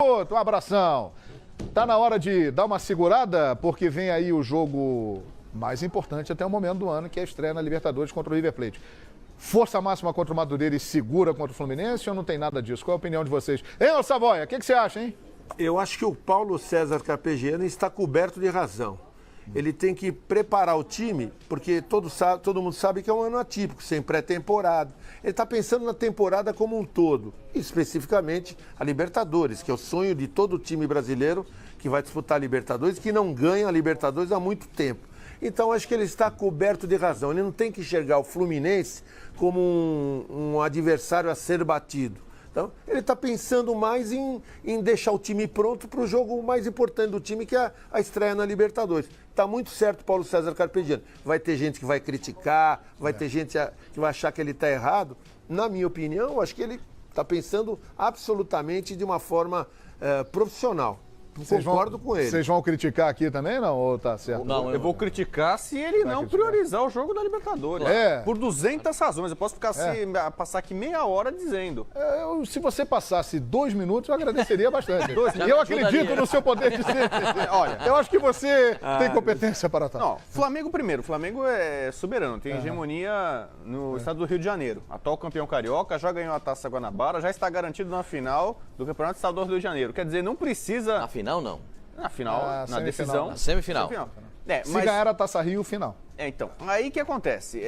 Um abração. Tá na hora de dar uma segurada, porque vem aí o jogo mais importante até o momento do ano, que é a estreia na Libertadores contra o River Plate. Força máxima contra o Madureira e segura contra o Fluminense ou não tem nada disso? Qual é a opinião de vocês? Hein, ô Savoia, o que você acha, hein? Eu acho que o Paulo César Carpegiani está coberto de razão. Ele tem que preparar o time, porque todo mundo sabe que é um ano atípico, sem pré-temporada. Ele está pensando na temporada como um todo, especificamente a Libertadores, que é o sonho de todo time brasileiro que vai disputar a Libertadores, que não ganha a Libertadores há muito tempo. Então, acho que ele está coberto de razão. Ele não tem que enxergar o Fluminense como um adversário a ser batido. Então, ele está pensando mais em deixar o time pronto para o jogo mais importante do time, que é a estreia na Libertadores. Está muito certo, Paulo César Carpegiani. Vai ter gente que vai criticar, vai ter gente que vai achar que ele está errado. Na minha opinião, acho que ele está pensando absolutamente de uma forma profissional. Concordo com ele. Vocês vão criticar aqui também, não? Ou tá certo? Não, eu vou criticar se ele não priorizar o jogo da Libertadores. Por 200 razões. Eu posso ficar passar aqui meia hora dizendo. Se você passasse 2 minutos, eu agradeceria bastante. E eu acredito no seu poder de ser. Olha, eu acho que você tem competência para tal. Não, Flamengo primeiro. O Flamengo é soberano, tem hegemonia no estado do Rio de Janeiro. Atual campeão carioca, já ganhou a Taça Guanabara, já está garantido na final do Campeonato Estadual do Rio de Janeiro. Quer dizer, não precisa... Na final, não. Na final, na decisão. Na semifinal. Se ganhar a Taça Rio, final. Então, aí que acontece?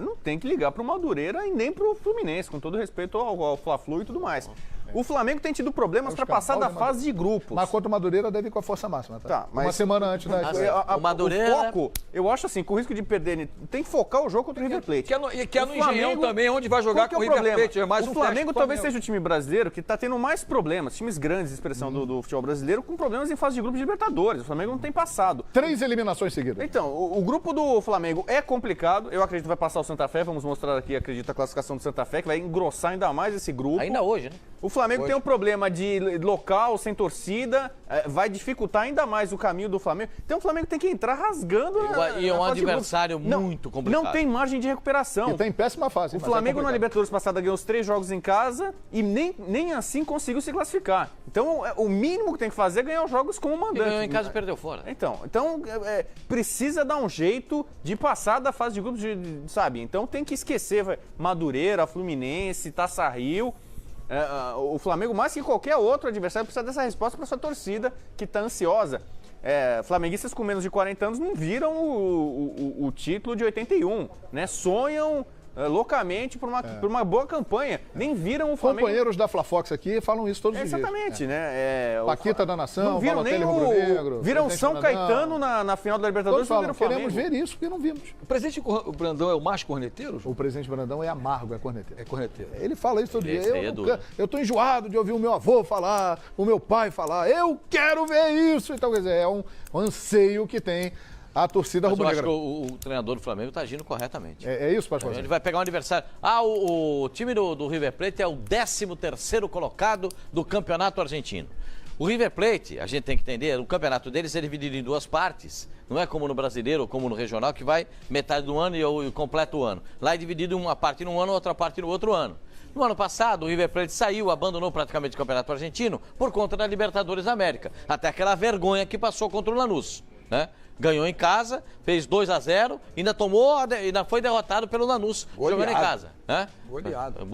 Não tem que ligar pro Madureira e nem pro Fluminense, com todo respeito ao Fla-Flu e tudo mais. O Flamengo tem tido problemas para passar da fase de grupos. Mas contra o Madureira deve ir com a força máxima, tá? Mas uma semana antes da... O Madureira... O foco, eu acho assim, com o risco de perder, tem que focar o jogo contra o River Plate. Que é no Engenhão também, onde vai jogar com o River Plate. O Flamengo talvez seja o time brasileiro que está tendo mais problemas, times grandes de expressão do futebol brasileiro, com problemas em fase de grupos de Libertadores. O Flamengo não tem passado. 3 eliminações seguidas. Então, o grupo do Flamengo é complicado. Eu acredito que vai passar o Santa Fé. Vamos mostrar aqui, acredito, a classificação do Santa Fé, que vai engrossar ainda mais esse grupo. Ainda hoje, né? O Flamengo tem um problema de local, sem torcida, vai dificultar ainda mais o caminho do Flamengo. Então o Flamengo tem que entrar rasgando. E é um adversário muito complicado. Não tem margem de recuperação. E tem péssima fase. O Flamengo na Libertadores passada ganhou os 3 jogos em casa e nem assim conseguiu se classificar. Então o mínimo que tem que fazer é ganhar os jogos como mandante. Ganhou em casa e perdeu fora. Então precisa dar um jeito de passar da fase de grupos, sabe? Então tem que esquecer Madureira, Fluminense, Taça Rio. O Flamengo, mais que qualquer outro adversário, precisa dessa resposta para sua torcida, que está ansiosa. Flamenguistas com menos de 40 anos não viram o título de 81, né? Sonham loucamente por uma boa campanha. Nem viram o Flamengo... Companheiros da Fla-Fox aqui falam isso todos os dias. Exatamente, né? Paquita da Nação, não viram nem Rubro-Negro, viram São Caetano na final da Libertadores. Todos falam, queremos ver isso, porque não vimos. O presidente Brandão é o mais corneteiro? O presidente Brandão é amargo, é corneteiro. É corneteiro. Ele fala isso todo dia. Eu tô enjoado de ouvir o meu avô falar, o meu pai falar, eu quero ver isso. Então, quer dizer, é um anseio que tem a torcida rubro-negra. Eu acho que o treinador do Flamengo está agindo corretamente. É isso, Pascoal? Ele vai pegar um adversário. O time do River Plate é o 13º colocado do campeonato argentino. O River Plate, a gente tem que entender, o campeonato deles é dividido em 2 partes. Não é como no brasileiro ou como no regional, que vai metade do ano e completa o ano. Lá é dividido uma parte num ano, outra parte no outro ano. No ano passado, o River Plate saiu, abandonou praticamente o campeonato argentino por conta da Libertadores da América. Até aquela vergonha que passou contra o Lanús, né? Ganhou em casa, fez 2-0, ainda foi derrotado pelo Lanús, jogando em casa. Né? Goleado.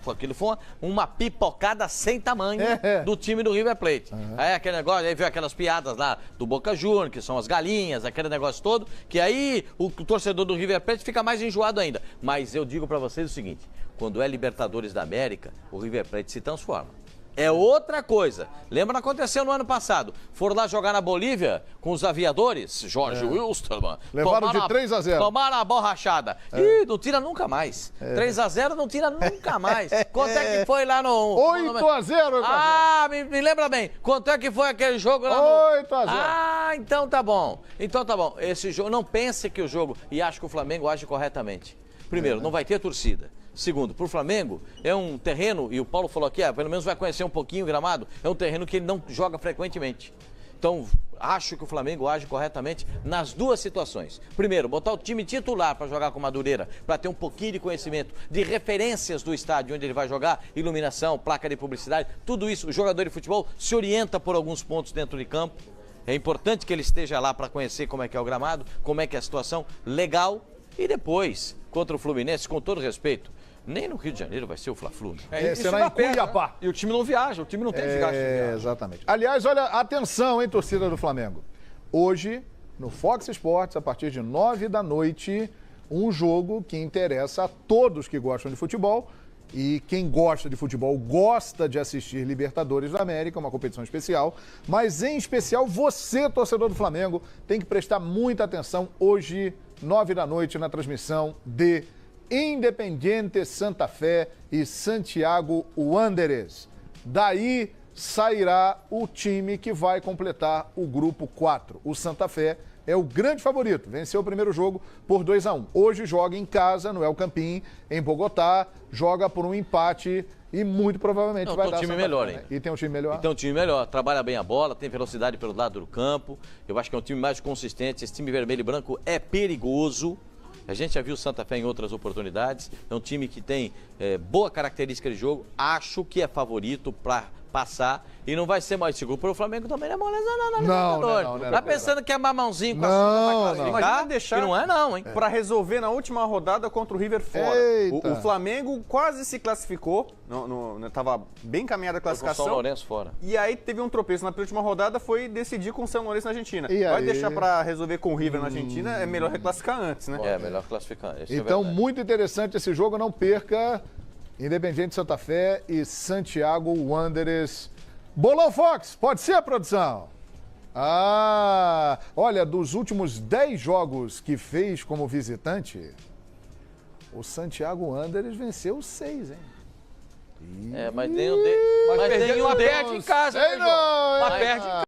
Aquilo foi uma pipocada sem tamanho do time do River Plate. Aí aquele negócio, aí veio aquelas piadas lá do Boca Juniors, que são as galinhas, aquele negócio todo, que aí o torcedor do River Plate fica mais enjoado ainda. Mas eu digo pra vocês o seguinte, quando é Libertadores da América, o River Plate se transforma. É outra coisa. Lembra que aconteceu no ano passado? Foram lá jogar na Bolívia com os aviadores, Jorge Wilstermann. Levaram de 3-0. Tomaram a borrachada. Ih, não tira nunca mais. 3-0 não tira nunca mais. Quanto é que foi lá no... 8-0. Ah, me lembra bem. Quanto é que foi aquele jogo lá no... 8-0. Ah, então tá bom. Então tá bom. Esse jogo, não pense que o jogo... E acho que o Flamengo age corretamente. Primeiro, não vai ter torcida. Segundo, para o Flamengo, é um terreno, e o Paulo falou aqui, pelo menos vai conhecer um pouquinho o gramado, é um terreno que ele não joga frequentemente. Então, acho que o Flamengo age corretamente nas duas situações. Primeiro, botar o time titular para jogar com Madureira, para ter um pouquinho de conhecimento de referências do estádio onde ele vai jogar, iluminação, placa de publicidade, tudo isso. O jogador de futebol se orienta por alguns pontos dentro de campo. É importante que ele esteja lá para conhecer como é que é o gramado, como é que é a situação legal. E depois, contra o Fluminense, com todo respeito, nem no Rio de Janeiro vai ser o Fla-Flu. Será em Cuiabá. Né? E o time não viaja, o time não tem desgaste de viagem. Exatamente. Aliás, olha, atenção, hein, torcida do Flamengo. Hoje, no Fox Sports, a partir de 9 da noite, um jogo que interessa a todos que gostam de futebol. E quem gosta de futebol gosta de assistir Libertadores da América, uma competição especial. Mas, em especial, você, torcedor do Flamengo, tem que prestar muita atenção hoje, 9 da noite, na transmissão de Independiente Santa Fé e Santiago Wanderers. Daí sairá o time que vai completar o grupo 4. O Santa Fé é o grande favorito, venceu o primeiro jogo por 2-1. Hoje joga em casa, no El Campín, em Bogotá, joga por um empate e muito provavelmente vai dar um time melhor, hein? E tem um time melhor? E tem um time melhor, trabalha bem a bola, tem velocidade pelo lado do campo. Eu acho que é um time mais consistente. Esse time vermelho e branco é perigoso. A gente já viu o Santa Fé em outras oportunidades. É um time que tem boa característica de jogo. Acho que é favorito para passar e não vai ser mais seguro. Para o Flamengo também não é moleza não, não. Tá pensando que é mamãozinho com a não. Imagina deixar que não é não, hein? Para resolver na última rodada contra o River fora. O Flamengo quase se classificou, tava bem caminhada a classificação. Com São Lourenço fora. E aí teve um tropeço na penúltima rodada, foi decidir com o São Lourenço na Argentina. Vai deixar para resolver com o River na Argentina, é melhor reclassificar antes, né? É, melhor classificar. Então, muito interessante esse jogo, não perca. Independiente Santa Fé e Santiago Wanderers. Bolão Fox, pode ser, produção? Olha, dos últimos 10 jogos que fez como visitante, o Santiago Wanderers venceu 6, hein? Mas tem um perde em casa. Sei não, Mas perde em casa.